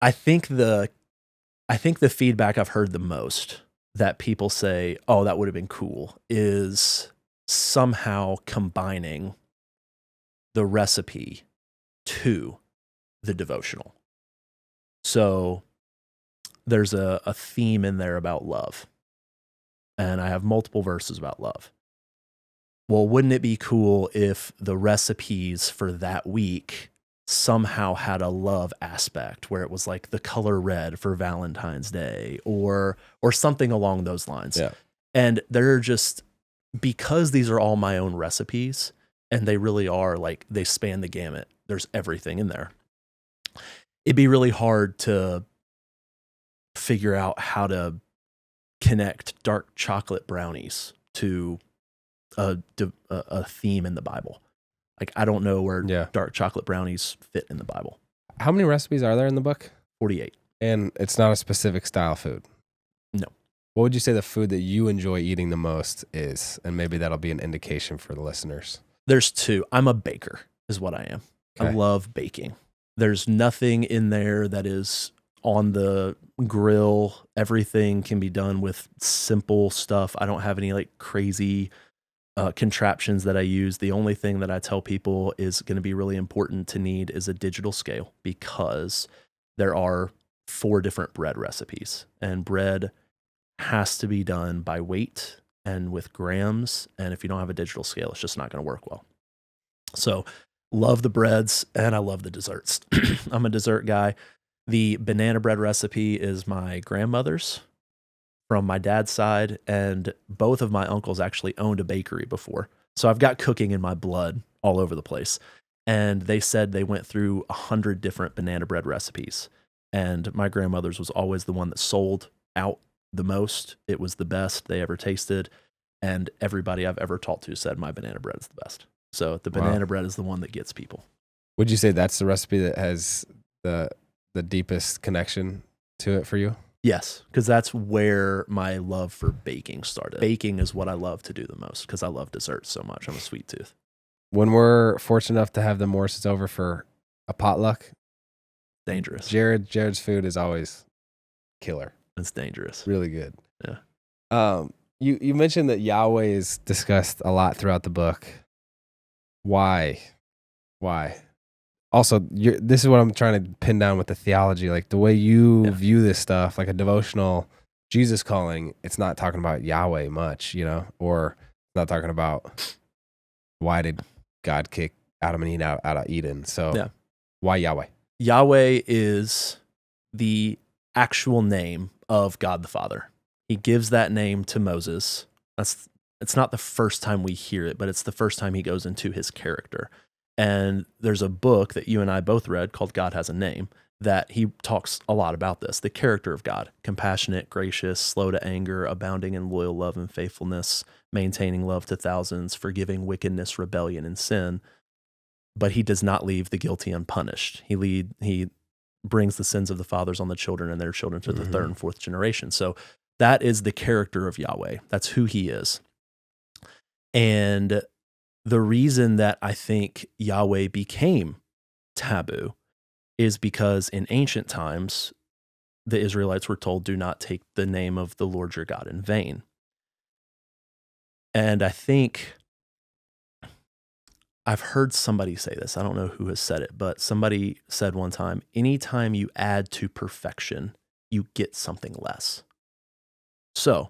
I think the feedback I've heard the most that people say, oh, that would have been cool, is somehow combining the recipe to the devotional. So there's a theme in there about love. And I have multiple verses about love. Well, wouldn't it be cool if the recipes for that week somehow had a love aspect where it was like the color red for Valentine's Day or something along those lines. Yeah. And they're just, because these are all my own recipes and they really are like, they span the gamut. There's everything in there. It'd be really hard to figure out how to connect dark chocolate brownies to a theme in the Bible. Like, I don't know where dark chocolate brownies fit in the Bible. How many recipes are there in the book? 48. And it's not a specific style food? No. What would you say the food that you enjoy eating the most is? And maybe that'll be an indication for the listeners. There's two. I'm a baker is what I am. Okay. I love baking. There's nothing in there that is on the grill. Everything can be done with simple stuff. I don't have any like crazy contraptions that I use. The only thing that I tell people is going to be really important to need is a digital scale, because there are 4 different bread recipes, and bread has to be done by weight and with grams. And if you don't have a digital scale, it's just not going to work well. So love the breads and I love the desserts. I'm a dessert guy. The banana bread recipe is my grandmother's from my dad's side, and both of my uncles actually owned a bakery before. So I've got cooking in my blood all over the place. And they said they went through 100 different banana bread recipes. And my grandmother's was always the one that sold out the most. It was the best they ever tasted. And everybody I've ever talked to said my banana bread is the best. So the banana bread is the one that gets people. Would you say that's the recipe that has the deepest connection to it for you? Yes, because that's where my love for baking started. Baking is what I love to do the most because I love desserts so much. I'm a sweet tooth. When we're fortunate enough to have the Morses over for a potluck, dangerous. Jared's food is always killer. It's dangerous. Really good. Yeah. You mentioned that Yahweh is discussed a lot throughout the book. Why? Also, this is what I'm trying to pin down with the theology, like the way you view this stuff, like a devotional, Jesus calling, it's not talking about Yahweh much, or not talking about why did God kick Adam and Eve out of Eden. So why Yahweh? Yahweh is the actual name of God the Father. He gives that name to Moses. It's not the first time we hear it, but it's the first time he goes into his character. And there's a book that you and I both read called God Has a Name that he talks a lot about this, the character of God: compassionate, gracious, slow to anger, abounding in loyal love and faithfulness, maintaining love to thousands, forgiving wickedness, rebellion, and sin. But he does not leave the guilty unpunished. He brings the sins of the fathers on the children and their children to the third and fourth generation. So that is the character of Yahweh. That's who he is. And the reason that I think Yahweh became taboo is because in ancient times, the Israelites were told, do not take the name of the Lord your God in vain. And I think I've heard somebody say this. I don't know who has said it, but somebody said one time, anytime you add to perfection, you get something less. So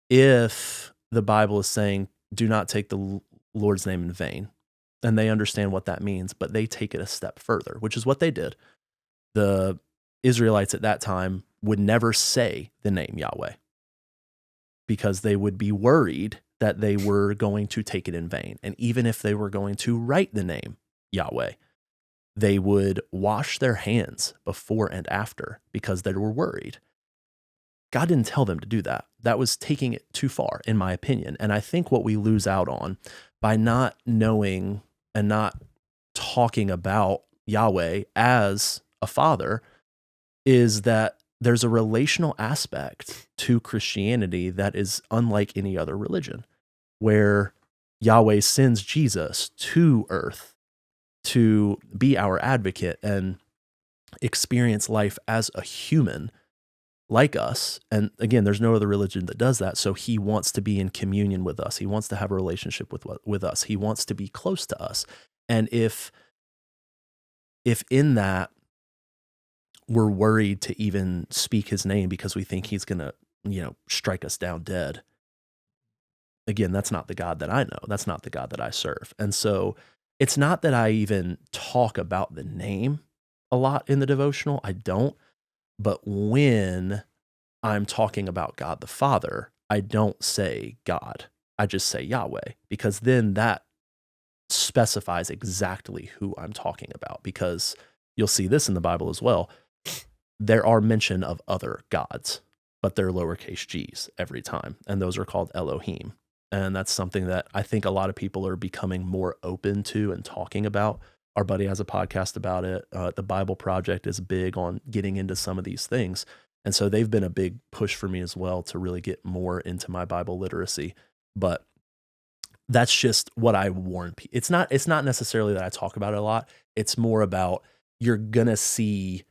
if the Bible is saying, do not take the Lord's name in vain, and they understand what that means, but they take it a step further, which is what they did. The Israelites at that time would never say the name Yahweh because they would be worried that they were going to take it in vain. And even if they were going to write the name Yahweh, they would wash their hands before and after because they were worried. God didn't tell them to do that. That was taking it too far, in my opinion. And I think what we lose out on by not knowing and not talking about Yahweh as a father is that there's a relational aspect to Christianity that is unlike any other religion, where Yahweh sends Jesus to earth to be our advocate and experience life as a human like us. And again, there's no other religion that does that. So he wants to be in communion with us. He wants to have a relationship with us. He wants to be close to us. And if in that we're worried to even speak his name because we think he's going to, strike us down dead, again, that's not the God that I know. That's not the God that I serve. And so it's not that I even talk about the name a lot in the devotional. I don't. But when I'm talking about God the Father, I don't say God. I just say Yahweh, because then that specifies exactly who I'm talking about, because you'll see this in the Bible as well. There are mention of other gods, but they're lowercase g's every time, and those are called Elohim. And that's something that I think a lot of people are becoming more open to and talking about. Our buddy has a podcast about it. The Bible Project is big on getting into some of these things. And so they've been a big push for me as well to really get more into my Bible literacy. But that's just what I warn people. It's not necessarily that I talk about it a lot. It's more about you're going to see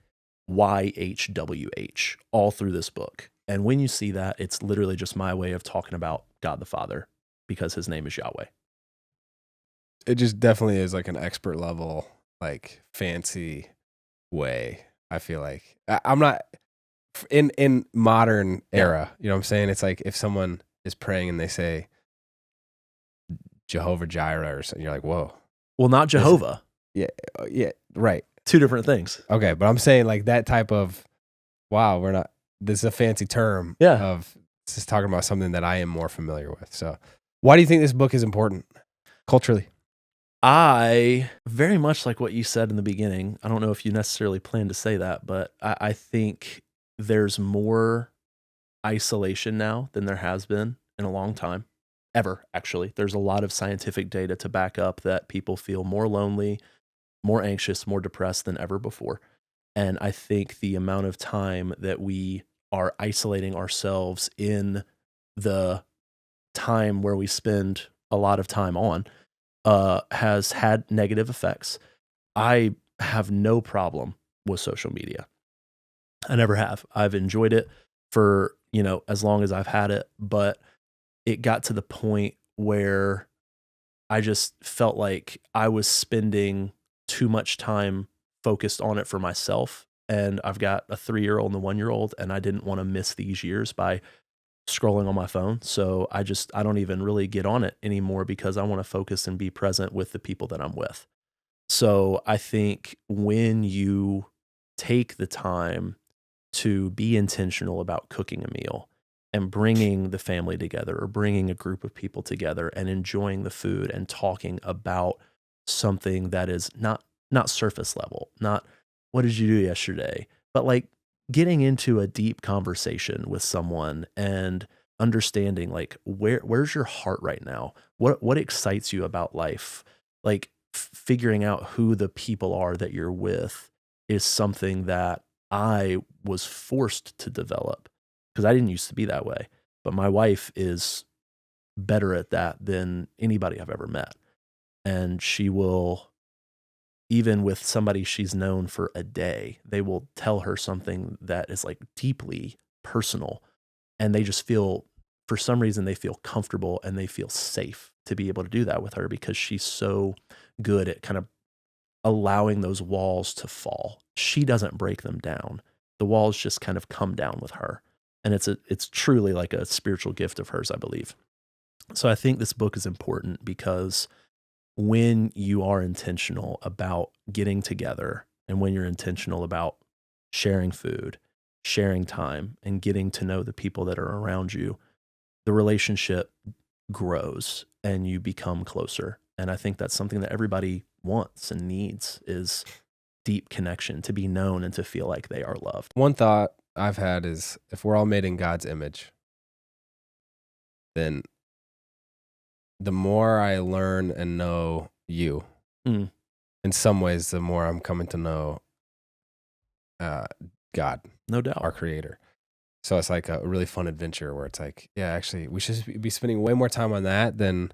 YHWH all through this book. And when you see that, it's literally just my way of talking about God the Father, because his name is Yahweh. It just definitely is like an expert level, like fancy way. I feel like I'm not in modern era. You know what I'm saying? It's like if someone is praying and they say Jehovah Jireh or something, you're like, whoa. Well, not Jehovah. Yeah, right. Two different things. Okay, but I'm saying like that type of, wow, this is a fancy term of just talking about something that I am more familiar with. So why do you think this book is important culturally? I very much like what you said in the beginning. I don't know if you necessarily plan to say that, but I think there's more isolation now than there has been in a long time, ever, actually. There's a lot of scientific data to back up that people feel more lonely, more anxious, more depressed than ever before. And I think the amount of time that we are isolating ourselves in the time where we spend a lot of time on has had negative effects. I have no problem with social media. I never have. I've enjoyed it for, as long as I've had it, but it got to the point where I just felt like I was spending too much time focused on it for myself. And I've got a 3-year-old and a 1-year-old, and I didn't want to miss these years by scrolling on my phone. So I don't even really get on it anymore because I want to focus and be present with the people that I'm with. So I think when you take the time to be intentional about cooking a meal and bringing the family together or bringing a group of people together and enjoying the food and talking about something that is not surface level, not what did you do yesterday, but like getting into a deep conversation with someone and understanding like where's your heart right now? What excites you about life? Like figuring out who the people are that you're with is something that I was forced to develop because I didn't used to be that way. But my wife is better at that than anybody I've ever met. and she will, even with somebody she's known for a day, they will tell her something that is like deeply personal, and they just feel, for some reason, they feel comfortable and they feel safe to be able to do that with her because she's so good at kind of allowing those walls to fall. She doesn't break them down. The walls just kind of come down with her. And it's truly like a spiritual gift of hers, I believe. So I think this book is important because when you are intentional about getting together and when you're intentional about sharing food, sharing time, and getting to know the people that are around you, the relationship grows and you become closer. And I think that's something that everybody wants and needs, is deep connection, to be known and to feel like they are loved. One thought I've had is, if we're all made in God's image, then the more I learn and know you, Mm. in some ways, the more I'm coming to know God, No doubt. our creator. So it's like a really fun adventure where it's like, yeah, actually, we should be spending way more time on that than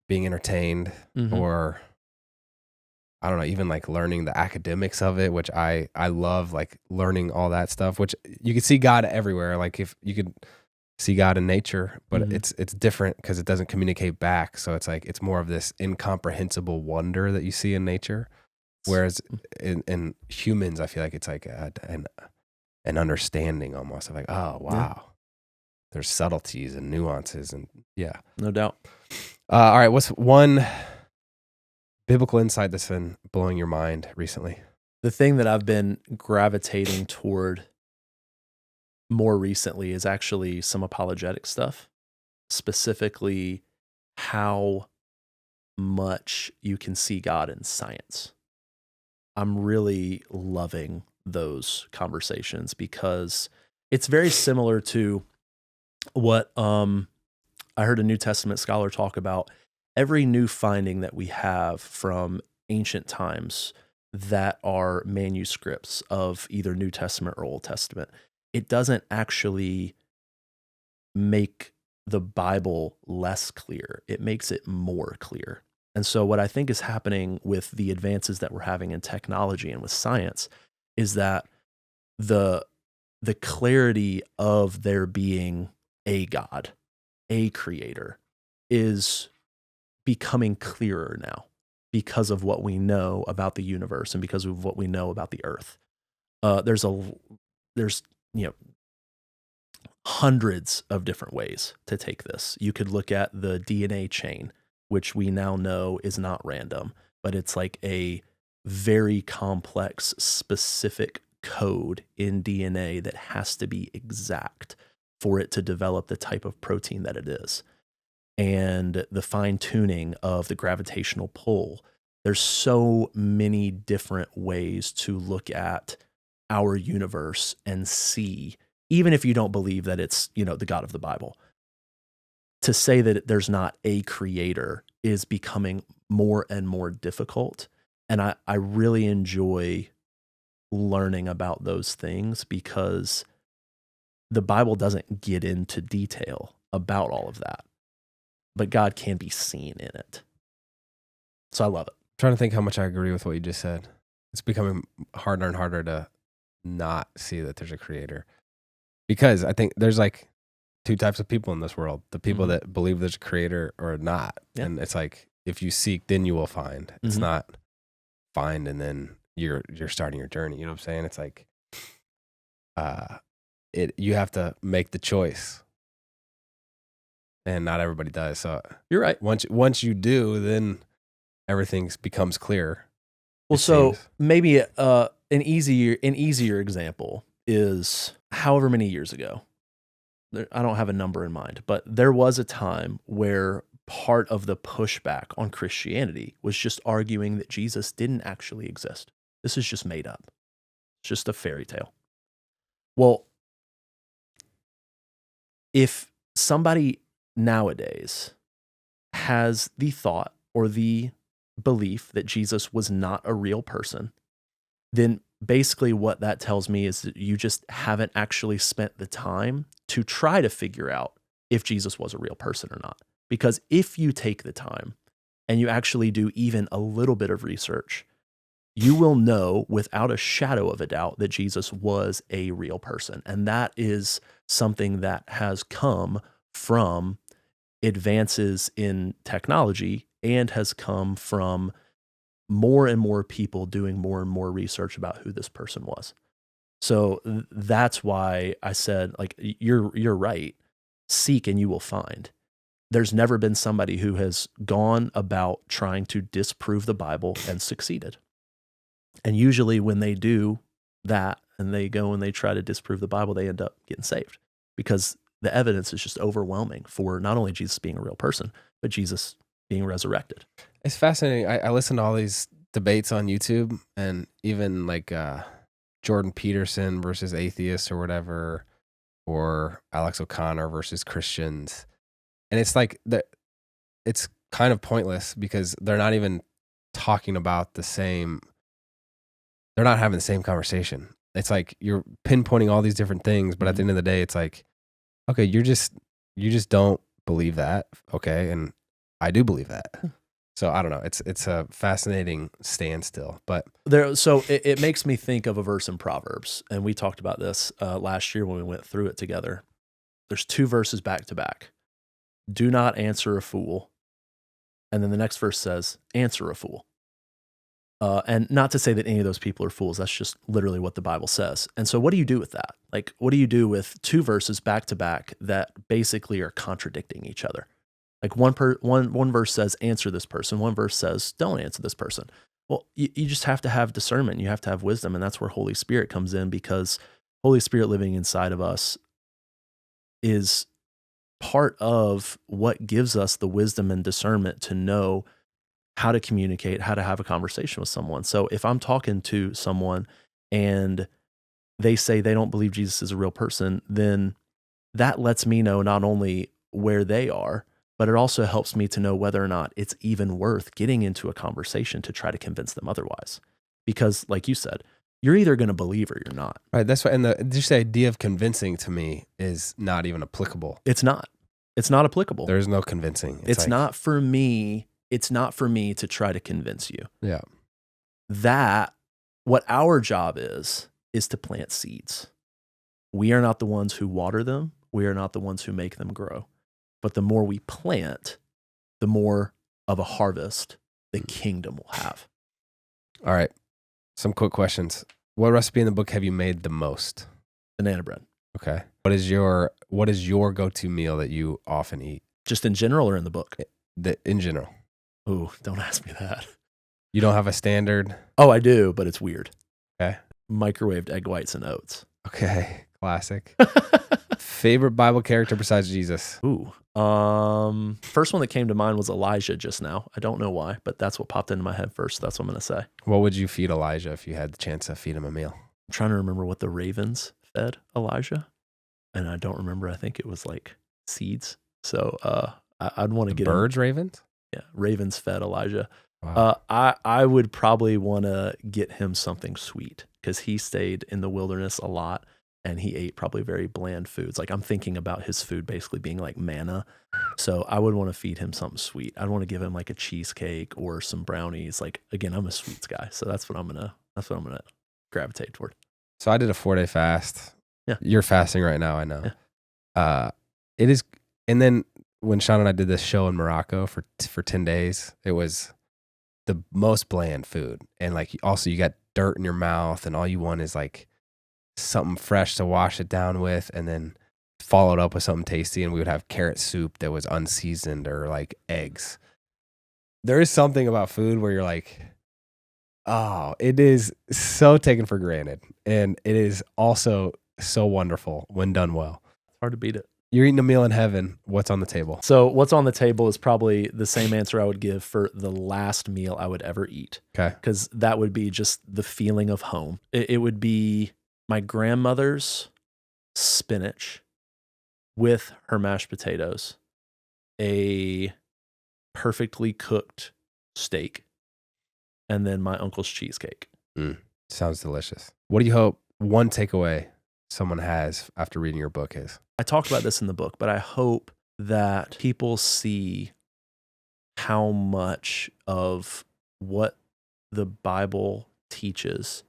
being entertained Mhm. or, I don't know, even like learning the academics of it, which I love, like learning all that stuff, which you can see God everywhere. Like if you could see God in nature, but Mhm. it's different because it doesn't communicate back. So it's like, it's more of this incomprehensible wonder that you see in nature. Whereas in humans, I feel like it's like an understanding almost of like, oh, wow, there's subtleties and nuances. And yeah. No doubt. All right. What's one biblical insight that's been blowing your mind recently? The thing that I've been gravitating toward more recently is actually some apologetic stuff, specifically how much you can see God in science. I'm really loving those conversations because it's very similar to what I heard a New Testament scholar talk about. Every new finding that we have from ancient times that are manuscripts of either New Testament or Old Testament, it doesn't actually make the Bible less clear. It makes it more clear. And so what I think is happening with the advances that we're having in technology and with science is that the clarity of there being a God, a creator, is becoming clearer now because of what we know about the universe and because of what we know about the earth. There's you know hundreds of different ways to take this. You could look at the DNA chain, which we now know is not random, but it's like a very complex, specific code in DNA that has to be exact for it to develop the type of protein that it is. And the fine tuning of the gravitational pull. There's so many different ways to look at our universe and see, even if you don't believe that it's, the God of the Bible, to say that there's not a creator is becoming more and more difficult. And I really enjoy learning about those things because the Bible doesn't get into detail about all of that, but God can be seen in it. So I love it. I'm trying to think how much I agree with what you just said. It's becoming harder and harder to not see that there's a creator, because I think there's like two types of people in this world: the people that believe there's a creator or not. Yeah. And it's like, if you seek, then you will find. It's not find and then you're starting your journey. You know what I'm saying? It's like you have to make the choice, and not everybody does. So you're right. Once you do, then everything becomes clear. Well, so maybe an easier example is however many years ago. I don't have a number in mind, but there was a time where part of the pushback on Christianity was just arguing that Jesus didn't actually exist. This is just made up. It's just a fairy tale. Well, if somebody nowadays has the thought or the belief that Jesus was not a real person, then basically what that tells me is that you just haven't actually spent the time to try to figure out if Jesus was a real person or not. Because if you take the time and you actually do even a little bit of research, you will know without a shadow of a doubt that Jesus was a real person. And that is something that has come from advances in technology and has come from more and more people doing more and more research about who this person was. So that's why I said, like, you're right. Seek and you will find. There's never been somebody who has gone about trying to disprove the Bible and succeeded. And usually when they do that and they go and they try to disprove the Bible, they end up getting saved because the evidence is just overwhelming for not only Jesus being a real person, but Jesus being resurrected. It's fascinating. I listen to all these debates on YouTube, and even like Jordan Peterson versus atheists or whatever, or Alex O'Connor versus Christians. And it's like it's kind of pointless because they're not even talking about the same, they're not having the same conversation. It's like you're pinpointing all these different things, but at the end of the day, it's like, okay, you just don't believe that. Okay. And I do believe that. So I don't know. It's a fascinating standstill, but So it makes me think of a verse in Proverbs, and we talked about this last year when we went through it together. There's 2 verses back to back. Do not answer a fool. And then the next verse says, answer a fool. And not to say that any of those people are fools. That's just literally what the Bible says. And so what do you do with that? Like, what do you do with 2 verses back to back that basically are contradicting each other? Like one verse says, answer this person. One verse says, don't answer this person. Well, you just have to have discernment. You have to have wisdom. And that's where Holy Spirit comes in, because Holy Spirit living inside of us is part of what gives us the wisdom and discernment to know how to communicate, how to have a conversation with someone. So if I'm talking to someone and they say they don't believe Jesus is a real person, then that lets me know not only where they are, but it also helps me to know whether or not it's even worth getting into a conversation to try to convince them otherwise. Because like you said, you're either going to believe or you're not. right. That's why. And just the idea of convincing to me is not even applicable. It's not applicable. There's no convincing. It's not for me. It's not for me to try to convince you. Yeah. What our job is to plant seeds. We are not the ones who water them. We are not the ones who make them grow. But the more we plant, the more of a harvest the kingdom will have. All right. Some quick questions. What recipe in the book have you made the most? Banana bread. Okay. What is your go-to meal that you often eat? Just in general or in the book? In general. Ooh, don't ask me that. You don't have a standard? Oh, I do, but it's weird. Okay. Microwaved egg whites and oats. Okay. Classic. Favorite Bible character besides Jesus? Ooh. First one that came to mind was Elijah just now. I don't know why, but that's what popped into my head first. That's what I'm going to say. What would you feed Elijah if you had the chance to feed him a meal? I'm trying to remember what the ravens fed Elijah. And I don't remember. I think it was like seeds. So I'd want to get birds, ravens? Yeah, ravens fed Elijah. Wow. I would probably want to get him something sweet because he stayed in the wilderness a lot and he ate probably very bland foods. Like I'm thinking about his food basically being like manna. So I would want to feed him something sweet. I'd want to give him like a cheesecake or some brownies. Like again, I'm a sweets guy, so that's what I'm gonna gravitate toward. So I did a 4-day fast. Yeah, you're fasting right now. I know. Yeah. It is, and then when Sean and I did this show in Morocco for 10 days, it was the most bland food. And like, also you got dirt in your mouth and all you want is like something fresh to wash it down with. And then followed up with something tasty. And we would have carrot soup that was unseasoned or like eggs. There is something about food where you're like, oh, it is so taken for granted. And it is also so wonderful when done well. It's hard to beat it. You're eating a meal in heaven. What's on the table? So what's on the table is probably the same answer I would give for the last meal I would ever eat. Okay. Because that would be just the feeling of home. It would be my grandmother's spinach with her mashed potatoes, a perfectly cooked steak, and then my uncle's cheesecake. Sounds delicious. What do you hope one takeaway someone has after reading your book is? I talked about this in the book, but I hope that people see how much of what the Bible teaches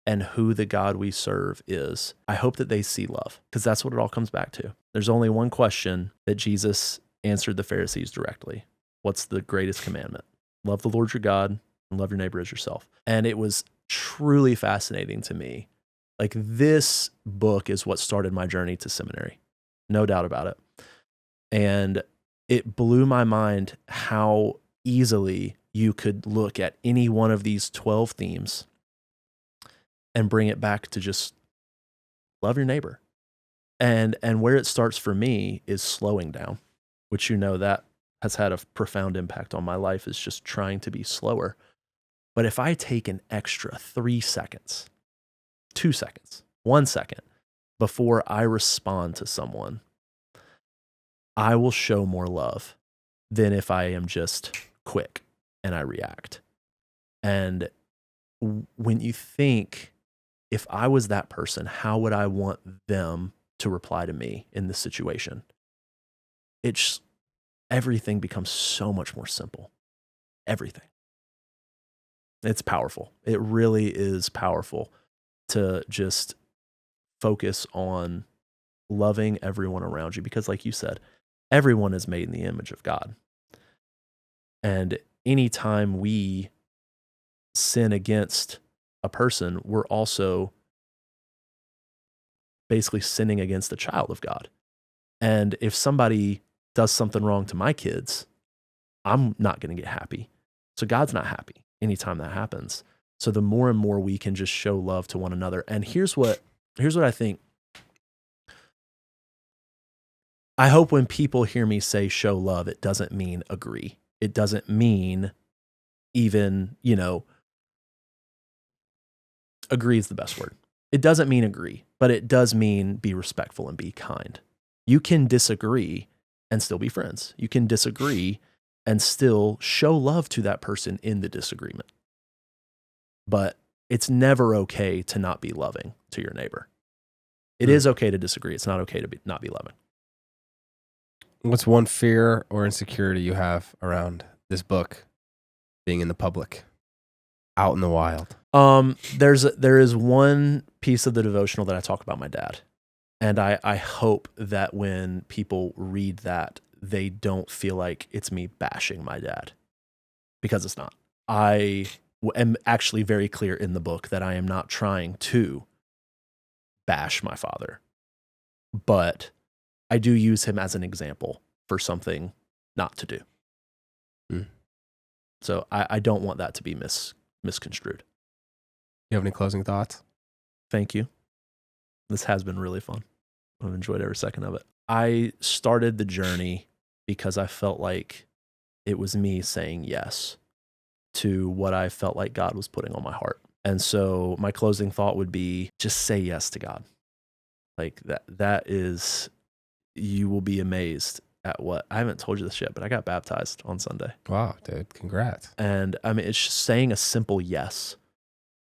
and who the God we serve is, I hope that they see love, because that's what it all comes back to. There's only one question that Jesus answered the Pharisees directly. What's the greatest commandment? Love the Lord your God and love your neighbor as yourself. And it was truly fascinating to me. Like, this book is what started my journey to seminary, no doubt about it. And it blew my mind how easily you could look at any one of these 12 themes and bring it back to just love your neighbor. And where it starts for me is slowing down, which, that has had a profound impact on my life, is just trying to be slower. But if I take an extra 3 seconds, 2 seconds, 1 second before I respond to someone, I will show more love than if I am just quick and I react. And when you think, if I was that person, how would I want them to reply to me in this situation? Everything becomes so much more simple. Everything. It's powerful. It really is powerful to just focus on loving everyone around you, because, like you said, everyone is made in the image of God. And anytime we sin against a person, we're also basically sinning against a child of God. And if somebody does something wrong to my kids, I'm not going to get happy. So God's not happy anytime that happens. So the more and more we can just show love to one another. And here's what I think. I hope when people hear me say show love, it doesn't mean agree. It doesn't mean even, agree is the best word. It doesn't mean agree, but it does mean be respectful and be kind. You can disagree and still be friends. You can disagree and still show love to that person in the disagreement. But it's never okay to not be loving to your neighbor. It is okay to disagree. It's not okay to not be loving. What's one fear or insecurity you have around this book being in the public, out in the wild? There is one piece of the devotional that I talk about my dad. And I hope that when people read that, they don't feel like it's me bashing my dad, because it's not. I am actually very clear in the book that I am not trying to bash my father, but I do use him as an example for something not to do. So I don't want that to be misconstrued. You have any closing thoughts? Thank you. This has been really fun. I've enjoyed every second of it. I started the journey because I felt like it was me saying yes to what I felt like God was putting on my heart. And so my closing thought would be, just say yes to God. Like that is, you will be amazed at what, I haven't told you this yet, but I got baptized on Sunday. Wow, dude, congrats. And I mean, it's just saying a simple yes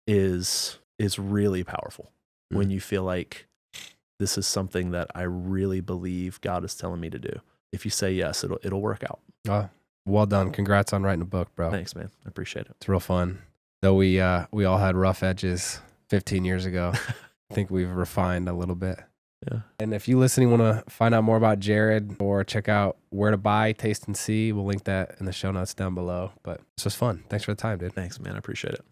is really powerful when you feel like this is something that I really believe God is telling me to do. If you say yes, it'll work out. Oh, well done. Congrats on writing a book, bro. Thanks, man. I appreciate it. It's real fun. Though we all had rough edges 15 years ago. I think we've refined a little bit. Yeah. And if you listening want to find out more about Jared or check out where to buy Taste and See, we'll link that in the show notes down below. But this was fun. Thanks for the time, dude. Thanks, man. I appreciate it.